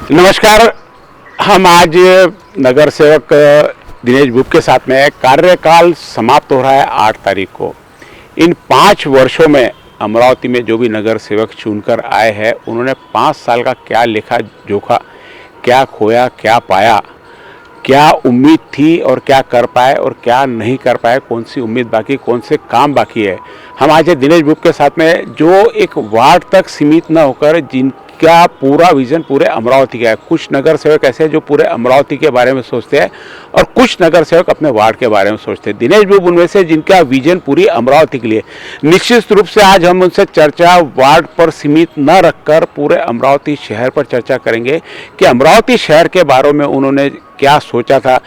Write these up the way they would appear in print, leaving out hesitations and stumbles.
नमस्कार। हम आज नगर सेवक दिनेश बुब के साथ में कार्यकाल समाप्त हो रहा है 8 तारीख को। इन 5 वर्षों में अमरावती में जो भी नगर सेवक चुनकर आए हैं उन्होंने 5 साल का क्या लेखा जोखा, क्या खोया क्या पाया, क्या उम्मीद थी और क्या कर पाए और क्या नहीं कर पाए, कौन सी उम्मीद बाकी, कौन से काम बाकी है। हम आज दिनेश बुब के साथ में जो एक वार्ड तक सीमित न होकर जिनका पूरा विजन पूरे अमरावती का है। कुछ नगर सेवक ऐसे हैं जो पूरे अमरावती के बारे में सोचते हैं और कुछ नगर सेवक अपने वार्ड के बारे में सोचते हैं। दिनेश बुब उनमें से जिनका विजन पूरी अमरावती के लिए। निश्चित रूप से आज हम उनसे चर्चा वार्ड पर सीमित न रखकर पूरे अमरावती शहर पर चर्चा करेंगे कि अमरावती शहर के बारे में उन्होंने क्या सोचा था,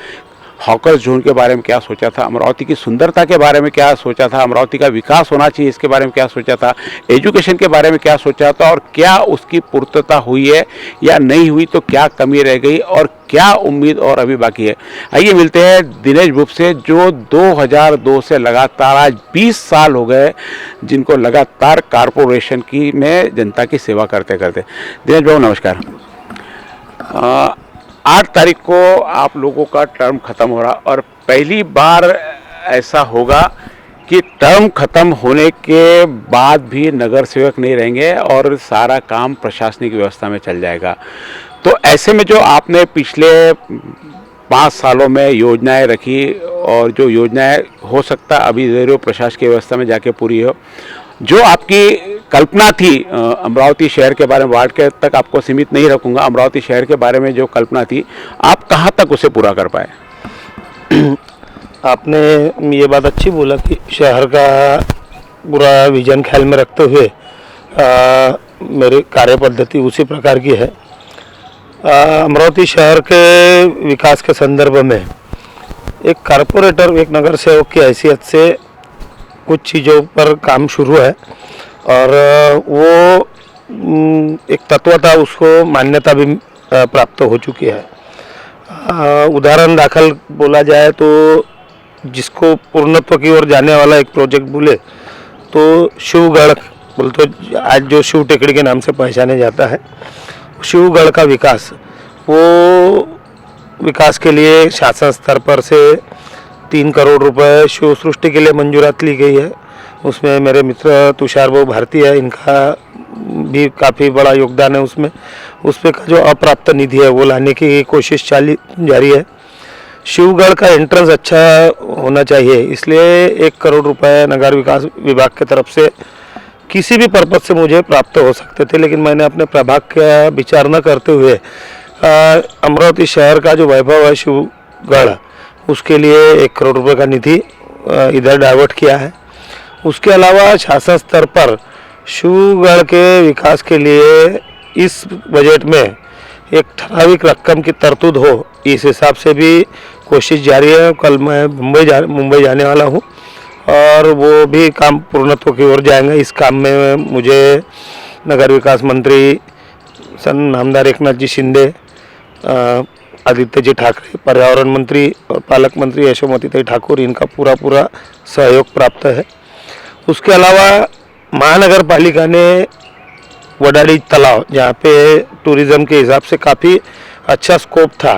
हॉकर्स जोन के बारे में क्या सोचा था, अमरावती की सुंदरता के बारे में क्या सोचा था, अमरावती का विकास होना चाहिए इसके बारे में क्या सोचा था, एजुकेशन के बारे में क्या सोचा था और क्या उसकी पूर्तता हुई है या नहीं हुई, तो क्या कमी रह गई और क्या उम्मीद और अभी बाकी है। आइए मिलते हैं दिनेश बुब से जो 2002 से लगातार आज 20 साल हो गए जिनको लगातार कारपोरेशन की में जनता की सेवा करते करते। दिनेश बाबू नमस्कार। 8 तारीख को आप लोगों का टर्म ख़त्म हो रहा और पहली बार ऐसा होगा कि टर्म ख़त्म होने के बाद भी नगर सेवक नहीं रहेंगे और सारा काम प्रशासनिक व्यवस्था में चल जाएगा। तो ऐसे में जो आपने पिछले 5 सालों में योजनाएं रखी और जो योजनाएं हो सकता अभी ज़रूर प्रशासकीय व्यवस्था में जाके पूरी हो, जो आपकी कल्पना थी अमरावती शहर के बारे में, वार्ड के तक आपको सीमित नहीं रखूंगा, अमरावती शहर के बारे में जो कल्पना थी आप कहां तक उसे पूरा कर पाए? आपने ये बात अच्छी बोला कि शहर का पूरा विजन ख्याल में रखते हुए मेरी कार्य पद्धति उसी प्रकार की है। अमरावती शहर के विकास के संदर्भ में एक कारपोरेटर, एक नगर सेवक की हैसियत से कुछ चीज़ों पर काम शुरू है और वो एक तत्वता उसको मान्यता भी प्राप्त हो चुकी है। उदाहरण दाखल बोला जाए तो जिसको पूर्णत्व की ओर जाने वाला एक प्रोजेक्ट बोले तो शिवगढ़ बोल तो आज जो शिव टेकड़ी के नाम से पहचाने जाता है, शिवगढ़ का विकास, वो विकास के लिए शासन स्तर पर से 3 करोड़ रुपए शिव सृष्टि के लिए मंजूरात ली गई है। उसमें मेरे मित्र तुषार बाबू भारती है, इनका भी काफ़ी बड़ा योगदान है उसमें का जो अप्राप्त निधि है वो लाने की कोशिश जारी है। शिवगढ़ का एंट्रेंस अच्छा होना चाहिए, इसलिए 1 करोड़ रुपए नगर विकास विभाग की तरफ से किसी भी पर्पज से मुझे प्राप्त हो सकते थे, लेकिन मैंने अपने प्रभाग का विचार न करते हुए अमरावती शहर का जो वैभव है शिवगढ़, उसके लिए 1 करोड़ रुपए का निधि इधर डाइवर्ट किया है। उसके अलावा शासन स्तर पर शिवगढ़ के विकास के लिए इस बजट में एक ठराविक रकम की तरतूद हो, इस हिसाब से भी कोशिश जारी है। कल मैं मुंबई जाने वाला हूँ और वो भी काम पूर्णत्व की ओर जाएंगे। इस काम में मुझे नगर विकास मंत्री सन नामदार एकनाथ जी शिंदे, आदित्य जी ठाकरे, पर्यावरण मंत्री और पालक मंत्री यशोमती ठाकुर, इनका पूरा सहयोग प्राप्त है। उसके अलावा महानगर पालिका ने वडाली तालाब, जहाँ पे टूरिज़्म के हिसाब से काफ़ी अच्छा स्कोप था,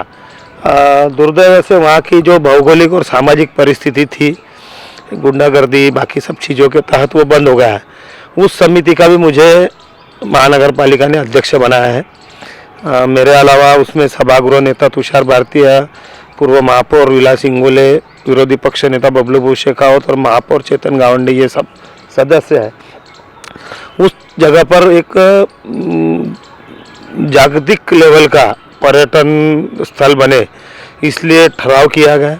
दुर्दैव से वहाँ की जो भौगोलिक और सामाजिक परिस्थिति थी, गुंडागर्दी बाकी सब चीज़ों के तहत वो बंद हो गया है। उस समिति का भी मुझे महानगर पालिका ने अध्यक्ष बनाया है। मेरे अलावा उसमें सभागृह नेता तुषार भारती है, पूर्व महापौर विलास इंगोले, विरोधी पक्ष नेता बबलू शेखावत और महापौर चेतन गावंडे, ये सब सदस्य है। उस जगह पर एक जागतिक लेवल का पर्यटन स्थल बने, इसलिए ठहराव किया गया,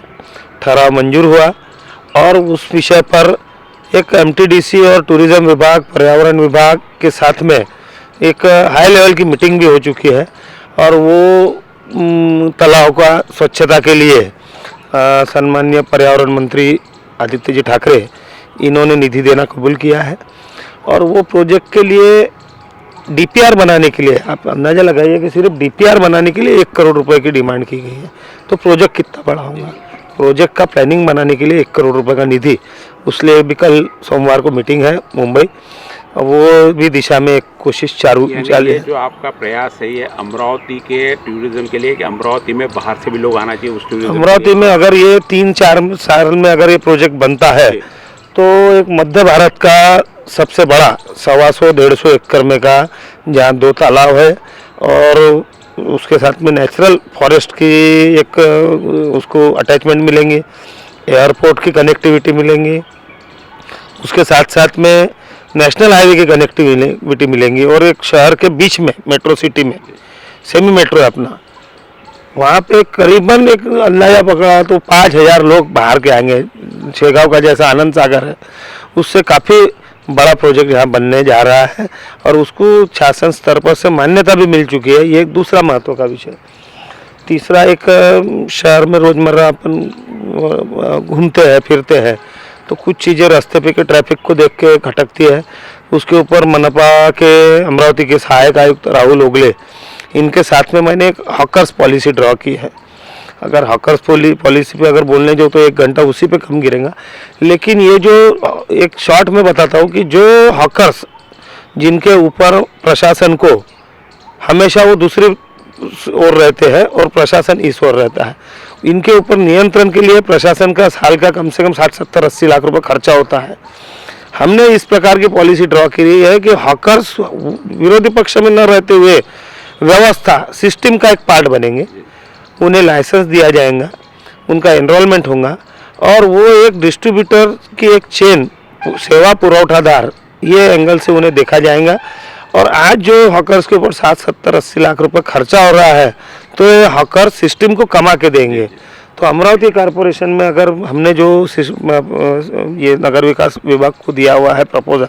ठहराव मंजूर हुआ और उस विषय पर एक एमटीडीसी और टूरिज़्म विभाग, पर्यावरण विभाग के साथ में एक हाई लेवल की मीटिंग भी हो चुकी है और वो तालाब का स्वच्छता के लिए सम्माननीय पर्यावरण मंत्री आदित्य जी ठाकरे, इन्होंने निधि देना कबूल किया है और वो प्रोजेक्ट के लिए डीपीआर बनाने के लिए, आप अंदाज़ा लगाइए कि सिर्फ डीपीआर बनाने के लिए 1 करोड़ रुपए की डिमांड की गई है। तो प्रोजेक्ट कितना बड़ा होगा? प्रोजेक्ट का प्लानिंग बनाने के लिए 1 करोड़ रुपए का निधि, उसलिए भी कल सोमवार को मीटिंग है मुंबई, वो भी दिशा में एक कोशिश चालू यानी ये जो आपका प्रयास है ये अमरावती के टूरिज्म के लिए कि अमरावती में बाहर से भी लोग आना चाहिए उस टूरिज्म अमरावती में अगर ये 3-4 साल में अगर ये प्रोजेक्ट बनता है तो एक मध्य भारत का सबसे बड़ा 125-150 एकड़ में का जहाँ 2 तालाब है और उसके साथ में नेचुरल फॉरेस्ट की एक उसको अटैचमेंट मिलेंगी, एयरपोर्ट की कनेक्टिविटी मिलेंगी, उसके साथ साथ में नेशनल हाईवे की कनेक्टिविटी मिलेंगी और एक शहर के बीच में मेट्रो सिटी में सेमी मेट्रो है अपना, वहाँ पे करीबन एक अंदाजा पकड़ा तो 5,000 लोग बाहर के आएंगे। शेगांव का जैसा आनंद सागर है उससे काफ़ी बड़ा प्रोजेक्ट यहाँ बनने जा रहा है और उसको शासन स्तर पर से मान्यता भी मिल चुकी है। ये एक दूसरा महत्व का विषय। तीसरा, एक शहर में रोज़मर्रा अपन घूमते हैं फिरते हैं तो कुछ चीज़ें रास्ते पे के ट्रैफिक को देख के खटकती है। उसके ऊपर मनपा के अमरावती के सहायक आयुक्त राहुल ओगले, इनके साथ में मैंने एक हॉकर्स पॉलिसी ड्रॉ की है। अगर हॉकर्स पॉलिसी पे अगर बोलने जो तो 1 घंटा उसी पे कम गिरेगा, लेकिन ये जो एक शॉर्ट में बताता हूँ कि जो हॉकर्स जिनके ऊपर प्रशासन को हमेशा वो दूसरी ओर रहते हैं और प्रशासन इस ओर रहता है, इनके ऊपर नियंत्रण के लिए प्रशासन का साल का कम से कम 60-70-80 लाख रुपए खर्चा होता है। हमने इस प्रकार की पॉलिसी ड्रॉ की है कि हॉकर्स विरोधी पक्ष में न रहते हुए व्यवस्था सिस्टम का एक पार्ट बनेंगे, उन्हें लाइसेंस दिया जाएगा, उनका एनरोलमेंट होगा और वो एक डिस्ट्रीब्यूटर की एक चेन सेवा पुरवठादार ये एंगल से उन्हें देखा जाएगा। और आज जो हॉकर्स के ऊपर 60-70-80 लाख रुपए खर्चा हो रहा है तो ये हॉकर सिस्टम को कमा के देंगे। तो अमरावती कॉरपोरेशन में अगर हमने जो ये नगर विकास विभाग को दिया हुआ है प्रपोजल,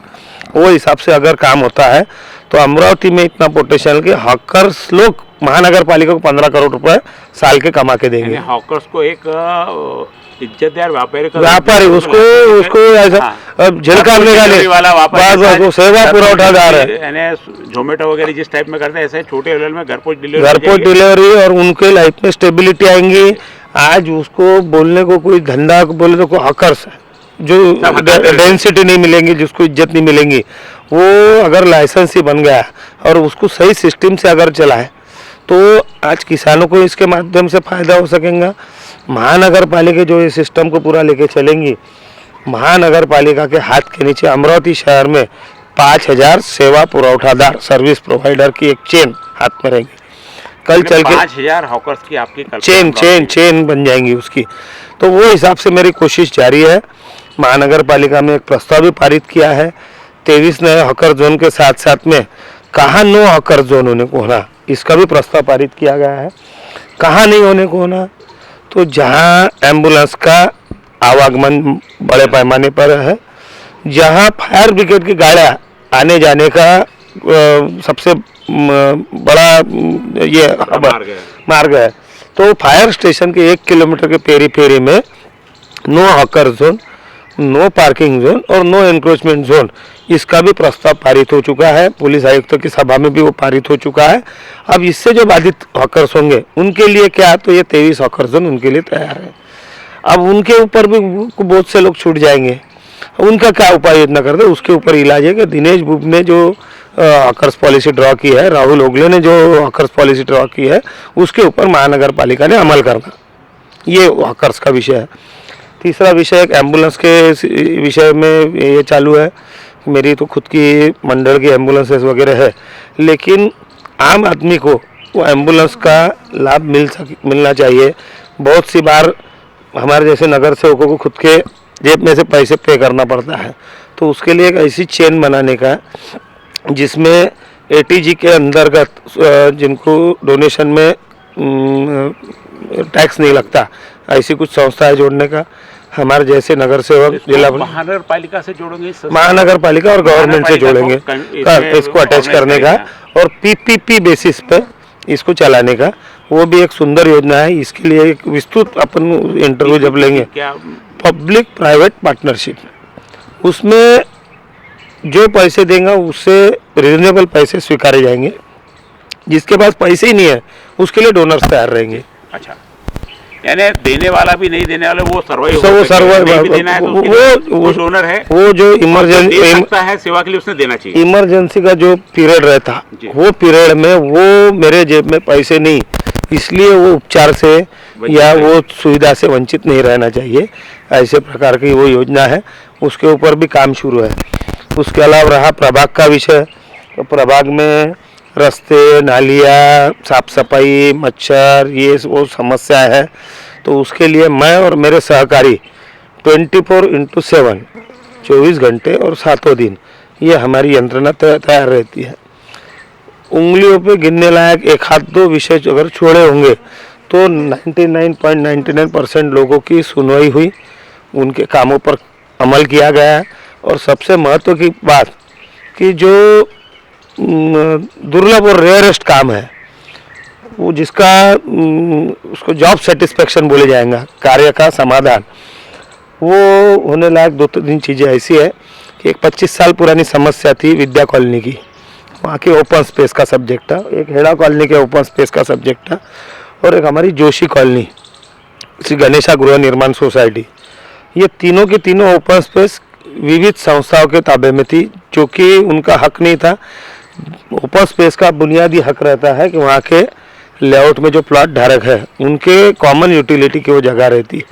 वो हिसाब से अगर काम होता है तो अमरावती में इतना पोटेंशियल कि हॉकर्स लोग महानगर पालिका को 15 करोड़ रुपए साल के कमा के देंगे। हॉकर्स को एक इज्जतदार व्यापारी उसको ऐसा झलकारने का नहीं, वो सेवा पुरवठादार है। जोमेटो वगैरह जिस टाइप में करते हैं ऐसे छोटे लेवल में घर पहुंच डिलीवरी और उनके लाइफ में स्टेबिलिटी आएंगी। आज उसको बोलने को कोई धंधा को बोले तो कोई हॉकर्स है जो डेंसिटी नहीं मिलेंगी, जिसको इज्जत नहीं मिलेंगी, वो अगर लाइसेंस ही बन गया और उसको सही सिस्टम से अगर चलाए तो आज किसानों को इसके माध्यम से फायदा हो सकेगा। महानगर पालिका जो इस सिस्टम को पूरा लेके चलेंगी, महानगर पालिका के हाथ के नीचे अमरावती शहर में 5,000 सेवा पुरवठादार सर्विस प्रोवाइडर की एक चेन हाथ में रहेगी। कल चल के 5,000 हॉकर्स की आपकी चेन बन जाएंगी उसकी। तो वो हिसाब से मेरी कोशिश जारी है। महानगर पालिका में एक प्रस्ताव भी पारित किया है 23 नए हॉकर जोन के साथ साथ में कहाँ 9 हॉकर जोन होने को होना, इसका भी प्रस्ताव पारित किया गया है। कहाँ नहीं होने को होना, तो जहाँ एम्बुलेंस का आवागमन बड़े पैमाने पर है, जहाँ फायर ब्रिगेड की गाड़ियाँ आने जाने का सबसे बड़ा ये मार्ग है, तो फायर स्टेशन के 1 किलोमीटर के पेरीफेरी में no hawker zone, no parking zone और नो एनक्रोचमेंट जोन, इसका भी प्रस्ताव पारित हो चुका है। पुलिस आयुक्त की सभा में भी वो पारित हो चुका है। अब इससे जो बाधित हॉकर्स होंगे उनके लिए क्या, तो ये 23 हॉकर जोन उनके लिए तैयार है। अब उनके ऊपर भी बहुत से लोग छूट जाएंगे, उनका क्या उपाय योजना करते उसके ऊपर इलाज है कि दिनेश बुब ने जो हॉकर्स पॉलिसी ड्रॉ की है, राहुल ओगले ने जो हॉकर्स पॉलिसी ड्रॉ की है, उसके ऊपर महानगर पालिका ने अमल करना, ये हॉकर्स का विषय है। तीसरा विषय एक एम्बुलेंस के विषय में ये चालू है। मेरी तो खुद की मंडल की एम्बुलेंसेस वगैरह है, लेकिन आम आदमी को वो एम्बुलेंस का लाभ मिलना चाहिए। बहुत सी बार हमारे जैसे नगर सेवकों को खुद के जेब में से पैसे पे करना पड़ता है, तो उसके लिए एक ऐसी चेन बनाने का जिसमें ATG के अंतर्गत जिनको डोनेशन में टैक्स नहीं लगता, ऐसी कुछ संस्थाएं जोड़ने का। हमारे जैसे नगर सेवक जिला महानगर पालिका से जोड़ेंगे, महानगर पालिका और गवर्नमेंट से जोड़ेंगे इसको अटैच करने का और PPP बेसिस पे इसको चलाने का, वो भी एक सुंदर योजना है। इसके लिए एक विस्तृत अपन इंटरव्यू जब लेंगे, पब्लिक प्राइवेट पार्टनरशिप, उसमें जो पैसे देगा उससे रिजनेबल पैसे स्वीकारे जाएंगे। जिसके पास पैसे ही नहीं है उसके लिए डोनर्स तैयार रहेंगे। अच्छा, यानी देने वाला भी नहीं देने वाला वो सर्वाइव वो सर्वाइव भी देना है तो वो डोनर है वो जो दे इमरजेंसी सकता है सेवा के लिए उसने देना चाहिए। इमरजेंसी का जो पीरियड रहता जी। वो पीरियड में वो मेरे जेब में पैसे नहीं, इसलिए वो उपचार से या वो सुविधा से वंचित नहीं रहना चाहिए। ऐसे प्रकार की वो योजना है, उसके ऊपर भी काम शुरू है। उसके अलावा रहा प्रभाग का विषय, तो प्रभाग में रास्ते, नालियाँ, साफ सफाई, मच्छर, ये वो समस्या है। तो उसके लिए मैं और मेरे सहकारी 24/7 24 घंटे और 7 दिन ये हमारी यंत्रणा तैयार रहती है। उंगलियों पे गिनने लायक एक हाथ दो विषय अगर छोड़े होंगे तो 99.99% लोगों की सुनवाई हुई, उनके कामों पर अमल किया गया है। और सबसे महत्व की बात कि जो दुर्लभ और रेयरेस्ट काम है वो जिसका उसको जॉब सेटिस्फेक्शन बोले जाएगा, कार्य का समाधान, वो होने लायक 2-3 चीज़ें ऐसी है कि एक 25 साल पुरानी समस्या थी विद्या कॉलोनी की, वहाँ के ओपन स्पेस का सब्जेक्ट था, एक हेड़ा कॉलोनी के ओपन स्पेस का सब्जेक्ट था, और एक हमारी जोशी कॉलोनी श्री गणेशा गृह निर्माण सोसाइटी। ये तीनों की तीनों ओपन स्पेस विविध संस्थाओं के ताबे में थी, जो कि उनका हक नहीं था। ओपन स्पेस का बुनियादी हक रहता है कि वहाँ के लेआउट में जो प्लॉट धारक है उनके कॉमन यूटिलिटी की वो जगह रहती है।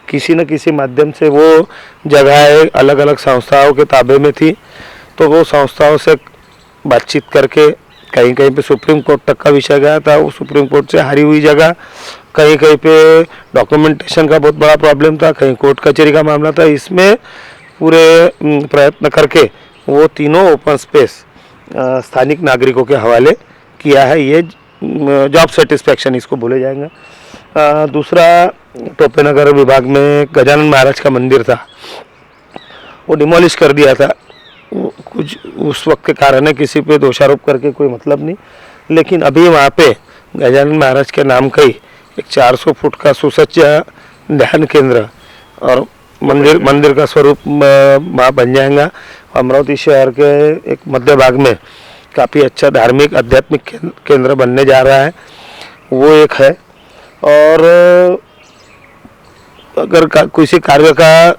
किसी न किसी माध्यम से वो जगह अलग अलग संस्थाओं के ताबे में थी, तो वो संस्थाओं से बातचीत करके कहीं कहीं पे सुप्रीम कोर्ट तक का विषय गया था, वो सुप्रीम कोर्ट से हारी हुई जगह, कहीं कहीं पे डॉक्यूमेंटेशन का बहुत बड़ा प्रॉब्लम था, कहीं कोर्ट कचहरी का मामला था। इसमें पूरे प्रयत्न करके वो तीनों ओपन स्पेस स्थानिक नागरिकों के हवाले किया है। ये जॉब सेटिस्फेक्शन इसको बोले जाएंगे। दूसरा, टोपेनगर विभाग में गजानन महाराज का मंदिर था, वो डिमोलिश कर दिया था। कुछ उस वक्त के कारण है, किसी पे दोषारोप करके कोई मतलब नहीं, लेकिन अभी वहाँ पे गजानन महाराज के नाम का ही एक 400 फुट का सुसज्ज ध्यान केंद्र और मंदिर का स्वरूप वहाँ बन जाएगा। अमरावती शहर के एक मध्य भाग में काफ़ी अच्छा धार्मिक आध्यात्मिक केंद्र बनने जा रहा है, वो एक है। और अगर किसी कार्य का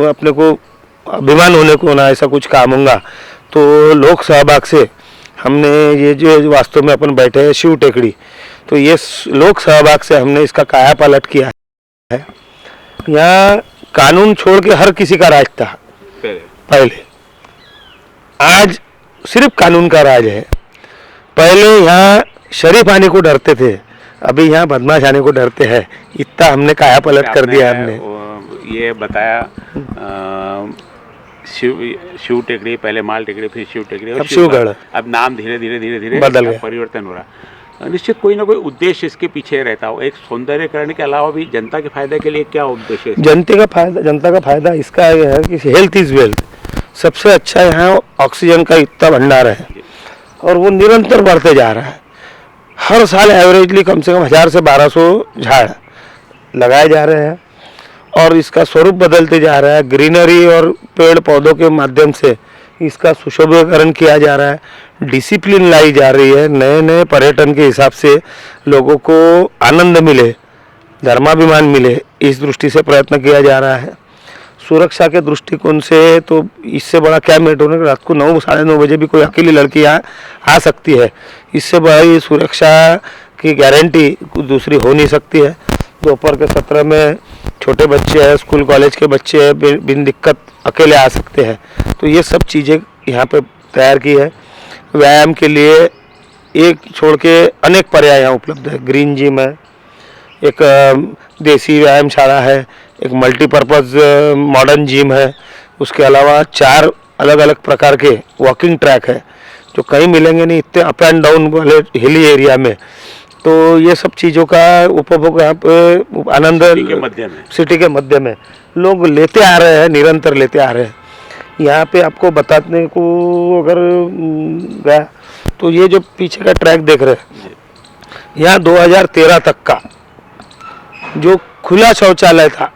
अपने को अभिमान होने को ना ऐसा कुछ काम होगा तो लोक सहभाग से हमने ये जो वास्तव में अपन बैठे हैं शिव टेकड़ी, तो ये लोक सहभाग से हमने इसका काया पलट किया है। यहाँ कानून छोड़ के हर किसी का राज था पहले, आज सिर्फ कानून का राज है। पहले यहाँ शरीफ आने को डरते थे, अभी यहाँ बदमाश आने को डरते हैं। इतना हमने काया पलट कर दिया। हमने ये बताया शिव टेकड़ी, पहले माल टेकड़ी, फिर शिव टेकड़ी, अब शिवगढ़, अब नाम धीरे धीरे बदल गया, परिवर्तन हो रहा। निश्चित कोई ना कोई उद्देश्य इसके पीछे रहता हो। एक सौंदर्यकरण के अलावा भी जनता के फायदे के लिए क्या उद्देश्य है? जनता का फायदा इसका ये है कि हेल्थ इज वेल्थ। सबसे अच्छा यहाँ ऑक्सीजन का इतना भंडार है और वो निरंतर बढ़ते जा रहा है। हर साल एवरेजली कम से कम 1000 से 1200 झाड़ लगाए जा रहे हैं और इसका स्वरूप बदलते जा रहा है। ग्रीनरी और पेड़ पौधों के माध्यम से इसका सुशोभीकरण किया जा रहा है, डिसिप्लिन लाई जा रही है। नए नए पर्यटन के हिसाब से लोगों को आनंद मिले, धर्माभिमान मिले, इस दृष्टि से प्रयत्न किया जा रहा है। सुरक्षा के दृष्टिकोण से तो इससे बड़ा क्या मेट होने, रात को 9 साढ़े 9 बजे भी कोई अकेली लड़की आ सकती है। इससे बड़ी सुरक्षा की गारंटी कुछ दूसरी हो नहीं सकती है। दोपहर के सत्र में छोटे बच्चे हैं, स्कूल कॉलेज के बच्चे हैं, बिन दिक्कत अकेले आ सकते हैं। तो ये सब चीज़ें यहाँ पे तैयार की है। व्यायाम के लिए एक छोड़ के अनेक पर्याय यहाँ उपलब्ध है। ग्रीन जिम है, एक देसी व्यायामशाला है, एक मल्टीपर्पज़ मॉडर्न जिम है। उसके अलावा 4 अलग अलग प्रकार के वॉकिंग ट्रैक है जो कहीं मिलेंगे नहीं इतने अप एंड डाउन वाले हिली एरिया में। तो ये सब चीज़ों का उपभोग यहाँ पे आनंद सिटी के मध्य में लोग लेते आ रहे हैं, निरंतर लेते आ रहे हैं। यहाँ पे आपको बताने को अगर गया तो ये जो पीछे का ट्रैक देख रहे हैं, यहाँ 2013 तक का जो खुला शौचालय था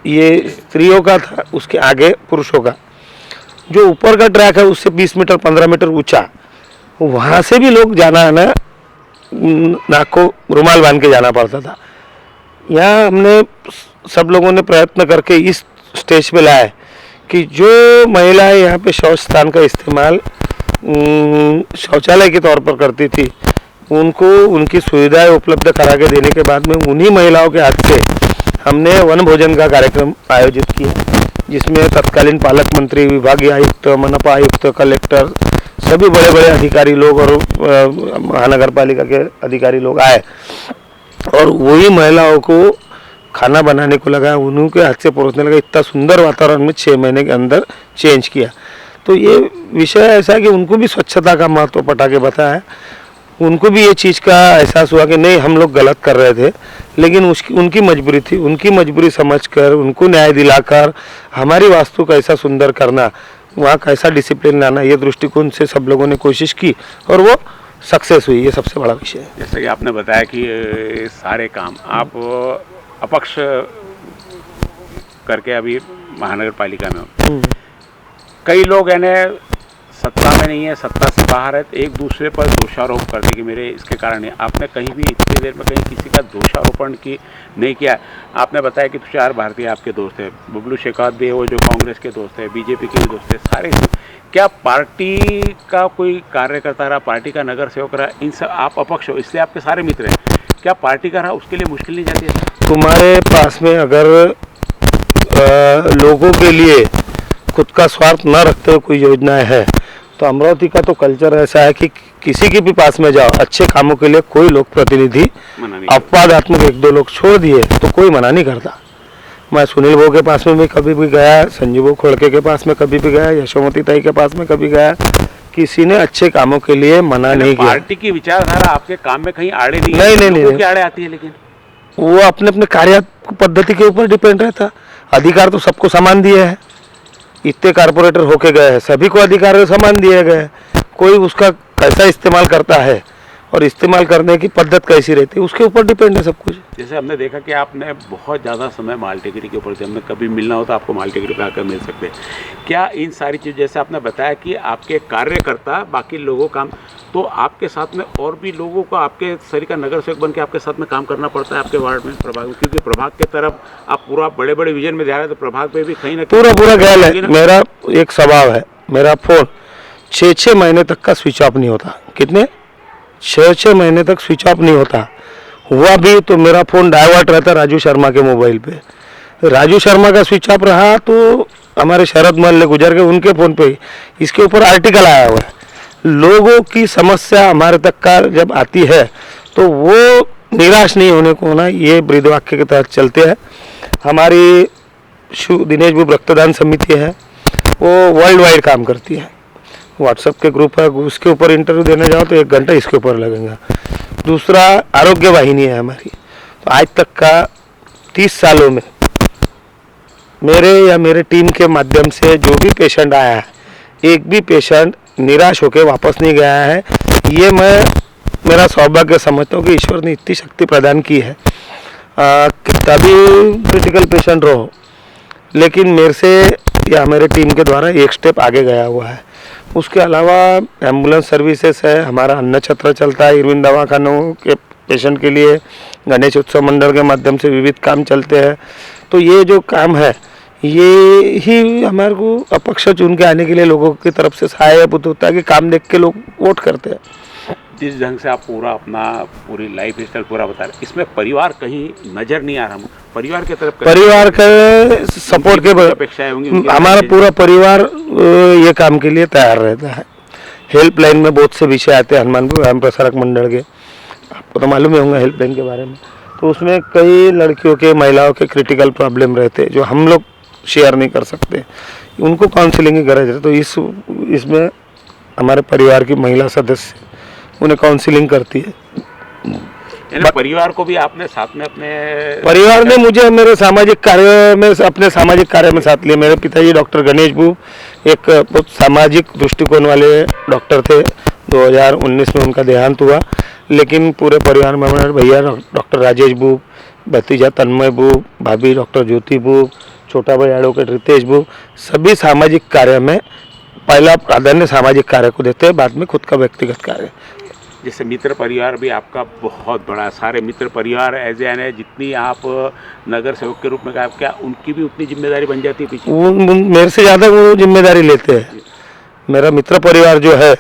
ये स्त्रियों का था, उसके आगे पुरुषों का। जो ऊपर का ट्रैक है उससे 20 मीटर 15 मीटर ऊंचा, वहाँ से भी लोग जाना आना नाक को रुमाल बांध के जाना पड़ता था। यहाँ हमने सब लोगों ने प्रयत्न करके इस स्टेज पे लाया है कि जो महिलाएं यहाँ पे शौच स्थान का इस्तेमाल शौचालय के तौर पर करती थी, उनको उनकी सुविधाएं उपलब्ध करा के देने के बाद में उन्हीं महिलाओं के हाथ से हमने वन भोजन का कार्यक्रम आयोजित किया, जिसमें तत्कालीन पालक मंत्री, विभागीय आयुक्त, मनपा आयुक्त, कलेक्टर, सभी बड़े बड़े अधिकारी लोग और महानगर पालिका के अधिकारी लोग आए और वही महिलाओं को खाना बनाने को लगा, उन्हीं के हाथ से परोसने लगा। इतना सुंदर वातावरण में 6 महीने के अंदर चेंज किया। तो ये विषय ऐसा है कि उनको भी स्वच्छता का महत्व पटा के बताया, उनको भी ये चीज़ का एहसास हुआ कि नहीं हम लोग गलत कर रहे थे, लेकिन उनकी मजबूरी थी, उनकी मजबूरी समझकर उनको न्याय दिलाकर हमारी वास्तु कैसा सुंदर करना, वहाँ कैसा डिसिप्लिन लाना, ये दृष्टिकोण से सब लोगों ने कोशिश की और वो सक्सेस हुई। ये सबसे बड़ा विषय है। जैसे कि आपने बताया कि ये सारे काम आप अपक्ष करके अभी महानगर पालिका में हो, कई लोग यानी सत्ता में नहीं है, सत्ता से बाहर है, तो एक दूसरे पर दोषारोप करते कि मेरे इसके कारण है। आपने कहीं भी इतनी देर में कहीं किसी का दोषारोपण की नहीं किया। आपने बताया कि तुषार भारती आपके दोस्त है, बबलू शेखावत भी है, वो जो कांग्रेस के दोस्त है, बीजेपी के भी दोस्त है, सारे। क्या पार्टी का कोई कार्यकर्ता रहा, पार्टी का नगर सेवक रहा, इन सब आप अपक्ष हो इसलिए आपके सारे मित्र हैं, क्या पार्टी का रहा उसके लिए मुश्किल नहीं जाती है? तुम्हारे पास में अगर लोगों के लिए खुद का स्वार्थ न रखते हुए कोई योजनाएं है, तो अमरावती का तो कल्चर ऐसा है कि किसी के भी पास में जाओ, अच्छे कामों के लिए कोई लोक प्रतिनिधि अपवादात्मक 1-2 लोग छोड़ दिए तो कोई मना नहीं करता। मैं सुनील भाऊ के पास में भी कभी भी गया, संजीव खोड़के के पास में कभी भी गया, यशोमती ताई के पास में कभी गया, किसी ने अच्छे कामों के लिए मना नहीं किया। पार्टी की विचारधारा आपके काम में कहीं आड़े नहीं, नहीं आड़े आती है, लेकिन वो अपने अपने कार्य पद्धति के ऊपर डिपेंड रहता। अधिकार तो सबको समान दिए हैं, इतने कारपोरेटर होके गए हैं, सभी को अधिकार समान दिए गए, कोई उसका कैसा इस्तेमाल करता है और इस्तेमाल करने की पद्धत कैसी रहती है उसके ऊपर डिपेंड है सब कुछ। जैसे हमने देखा कि आपने बहुत ज़्यादा समय मालटेकरी के ऊपर से, हमने कभी मिलना हो तो आपको मालटेकरी पे आकर मिल सकते हैं। क्या इन सारी चीज़, जैसे आपने बताया कि आपके कार्यकर्ता बाकी लोगों काम, तो आपके साथ में और भी लोगों को आपके शरीर का नगर सेवक बन के आपके साथ में काम करना पड़ता है आपके वार्ड में, प्रभाग में, क्योंकि प्रभाग के तरफ आप पूरा बड़े बड़े विजन में जा रहे हैं, तो प्रभाग पे भी कहीं ना पूरा गैल है। मेरा एक स्वभाव है, मेरा फोन 6-6 महीने तक का स्विच ऑफ नहीं होता। कितने? 6-6 महीने तक स्विच ऑफ नहीं होता। हुआ भी तो मेरा फ़ोन डाइवर्ट रहता राजू शर्मा के मोबाइल पे। राजू शर्मा का स्विच ऑफ रहा तो हमारे शरद महल गुजर गए, उनके फ़ोन पे इसके ऊपर आर्टिकल आया हुआ है। लोगों की समस्या हमारे तक का जब आती है तो वो निराश नहीं होने को ना, ये ब्रीद वाक्य के तहत चलते हैं। हमारी दिनेश बुब रक्तदान समिति है, वो वर्ल्ड वाइड काम करती है। व्हाट्सएप के ग्रुप है, उसके ऊपर इंटरव्यू देने जाओ तो 1 घंटा इसके ऊपर लगेगा। दूसरा आरोग्य वाहिनी है हमारी, तो आज तक का 30 सालों में मेरे या मेरे टीम के माध्यम से जो भी पेशेंट आया है, एक भी पेशेंट निराश होकर वापस नहीं गया है। ये मैं मेरा सौभाग्य समझता हूँ कि ईश्वर ने इतनी शक्ति प्रदान की है। कितना भी क्रिटिकल पेशेंट रहो, लेकिन मेरे से या मेरे टीम के द्वारा एक स्टेप आगे गया हुआ है। उसके अलावा एम्बुलेंस सर्विसेज है, हमारा अन्न छत्र चलता है, इरविन दवाखानों के पेशेंट के लिए गणेश उत्सव मंडल के माध्यम से विविध काम चलते हैं। तो ये जो काम है ये ही हमारे को अपक्ष चुन के आने के लिए लोगों की तरफ से सहायक होता है कि काम देख के लोग वोट करते हैं। जिस ढंग से आप पूरा अपना पूरी लाइफ स्टाइल पूरा बता रहे, इसमें परिवार कहीं नजर नहीं आ रहा। परिवार के तरफ परिवार के सपोर्ट के अपेक्षाएं होंगी, हमारा पूरा परिवार ये काम के लिए तैयार रहता है। हेल्पलाइन में बहुत से विषय आते हैं, हनुमानपुर व्यायाम प्रसारक मंडल के, आपको तो मालूम ही होगा हेल्पलाइन के बारे में। तो उसमें कई लड़कियों के, महिलाओं के क्रिटिकल प्रॉब्लम रहते हैं जो हम लोग शेयर नहीं कर सकते, उनको काउंसलिंग की गरज है। तो इसमें हमारे परिवार की महिला सदस्य उन्हें काउंसलिंग करती है। परिवार को भी आपने साथ में अपने परिवार ने मुझे मेरे सामाजिक कार्य में, अपने सामाजिक कार्य में साथ लिया। मेरे पिताजी डॉक्टर गणेश बुब एक बहुत सामाजिक दृष्टिकोण वाले डॉक्टर थे। 2019 में उनका देहांत हुआ, लेकिन पूरे परिवार में हमारे भैया डॉक्टर राजेश बुब, भतीजा तन्मय बुब, भाभी डॉक्टर ज्योति बुब, छोटा भाई एडवोकेट रितेश बुब, सभी सामाजिक कार्य में पहला प्राधान्य सामाजिक कार्य को देते हैं, बाद में खुद का व्यक्तिगत कार्य। जैसे मित्र परिवार भी आपका बहुत बड़ा, सारे मित्र परिवार ऐसे है जितनी आप नगर सेवक के रूप में काम क्या उनकी भी उतनी जिम्मेदारी बन जाती है पीछे? मेरे से ज़्यादा वो जिम्मेदारी लेते हैं। मेरा मित्र परिवार जो है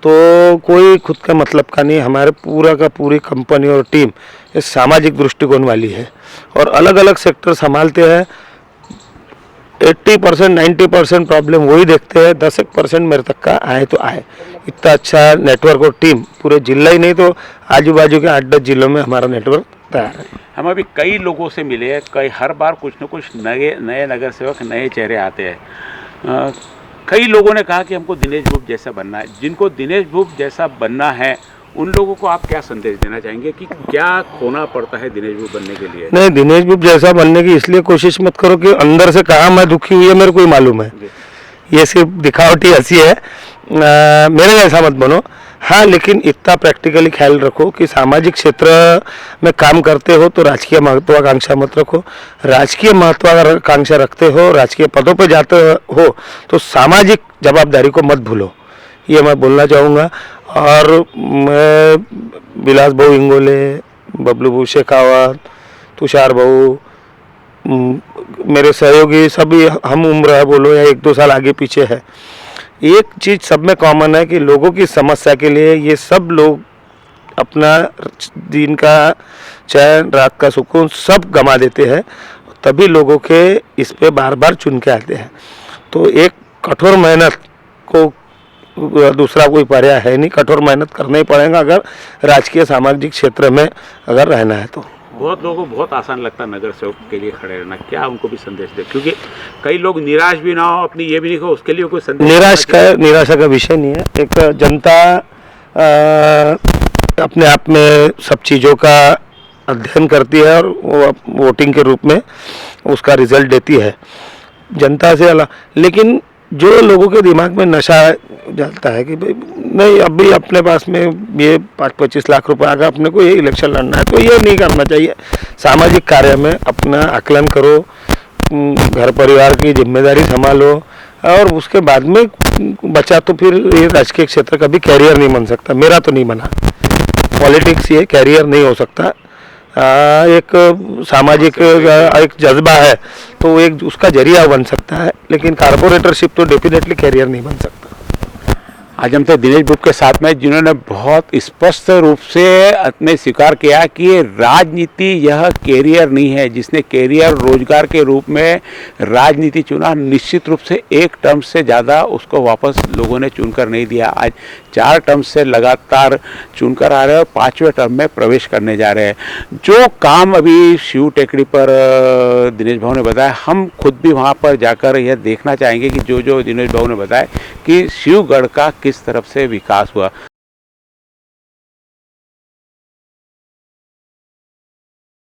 तो कोई खुद का मतलब का नहीं, हमारे पूरा का पूरी कंपनी और टीम इस सामाजिक दृष्टिकोण वाली है और अलग अलग सेक्टर संभालते हैं। 80% 90% प्रॉब्लम वही देखते हैं, 10% मेरे तक का आए तो आए। इतना अच्छा नेटवर्क और टीम पूरे जिला ही नहीं तो आजू बाजू के 8-10 जिलों में हमारा नेटवर्क तैयार है। हम अभी कई लोगों से मिले हैं, कई हर बार कुछ न कुछ नए नए नगर सेवक नए चेहरे आते हैं। कई लोगों ने कहा कि हमको दिनेश भूप जैसा बनना है। जिनको दिनेश भूप जैसा बनना है उन लोगों को आप क्या संदेश देना चाहेंगे कि क्या खोना पड़ता है दिनेश भूप बनने के लिए? नहीं, दिनेश भूप जैसा बनने की इसलिए कोशिश मत करो कि अंदर से कहाँ मैं दुखी हुई है मेरे को ही मालूम है। ये सिर्फ दिखावटी हंसी है। मेरे जैसा मत बनो। हाँ, लेकिन इतना प्रैक्टिकली ख्याल रखो कि सामाजिक क्षेत्र में काम करते हो तो राजकीय महत्वाकांक्षा मत रखो। राजकीय महत्वाकांक्षा रखते हो, राजकीय पदों पर जाते हो तो सामाजिक जवाबदारी को मत भूलो, ये मैं बोलना चाहूँगा। और मैं विलास भाऊ इंगोले, बबलू भाऊ शेखावत, तुषार भाऊ, मेरे सहयोगी सभी हम उम्र है बोलो या 1-2 साल आगे पीछे है। एक चीज़ सब में कॉमन है कि लोगों की समस्या के लिए ये सब लोग अपना दिन का चैन, रात का सुकून सब गंवा देते हैं, तभी लोगों के इस पे बार बार चुन के आते हैं। तो एक कठोर मेहनत को दूसरा कोई पर्याय है नहीं, कठोर मेहनत करना ही पड़ेगा अगर राजकीय सामाजिक क्षेत्र में अगर रहना है तो। बहुत लोगों को बहुत आसान लगता है नगर सेवक के लिए खड़े रहना, क्या उनको भी संदेश दे? क्योंकि कई लोग निराश भी ना हो, अपनी ये भी नहीं हो, उसके लिए कोई संदेश? निराशा का विषय नहीं है। एक जनता अपने आप में सब चीज़ों का अध्ययन करती है और वो वोटिंग के रूप में उसका रिजल्ट देती है जनता से अलग। लेकिन जो लोगों के दिमाग में नशा डालता है कि भाई नहीं अभी अपने पास में ये 5-25 लाख रुपए आ गया, अपने को ये इलेक्शन लड़ना है, तो ये नहीं करना चाहिए। सामाजिक कार्य में अपना आकलन करो, घर परिवार की जिम्मेदारी संभालो और उसके बाद में बचा तो फिर ये राजकीय क्षेत्र का भी कैरियर नहीं बन सकता। मेरा तो नहीं बना, पॉलिटिक्स ये कैरियर नहीं हो सकता। एक सामाजिक एक जज्बा है तो एक उसका जरिया बन सकता है, लेकिन कारपोरेटरशिप तो डेफिनेटली कैरियर नहीं बन सकता। आज हम थे दिनेश भूप के साथ में, जिन्होंने बहुत स्पष्ट रूप से अपने स्वीकार किया कि राजनीति यह कैरियर नहीं है। जिसने कैरियर रोजगार के रूप में राजनीति चुना, निश्चित रूप से एक टर्म से ज़्यादा उसको वापस लोगों ने चुनकर नहीं दिया। आज 4 टर्म से लगातार चुनकर आ रहे हैं और 5वें टर्म में प्रवेश करने जा रहे हैं। जो काम अभी शिव टेकड़ी पर दिनेश भाऊ ने बताया, हम खुद भी वहाँ पर जाकर यह देखना चाहेंगे कि जो जो दिनेश भाऊ ने बताया कि शिवगढ़ का किस तरफ से विकास हुआ।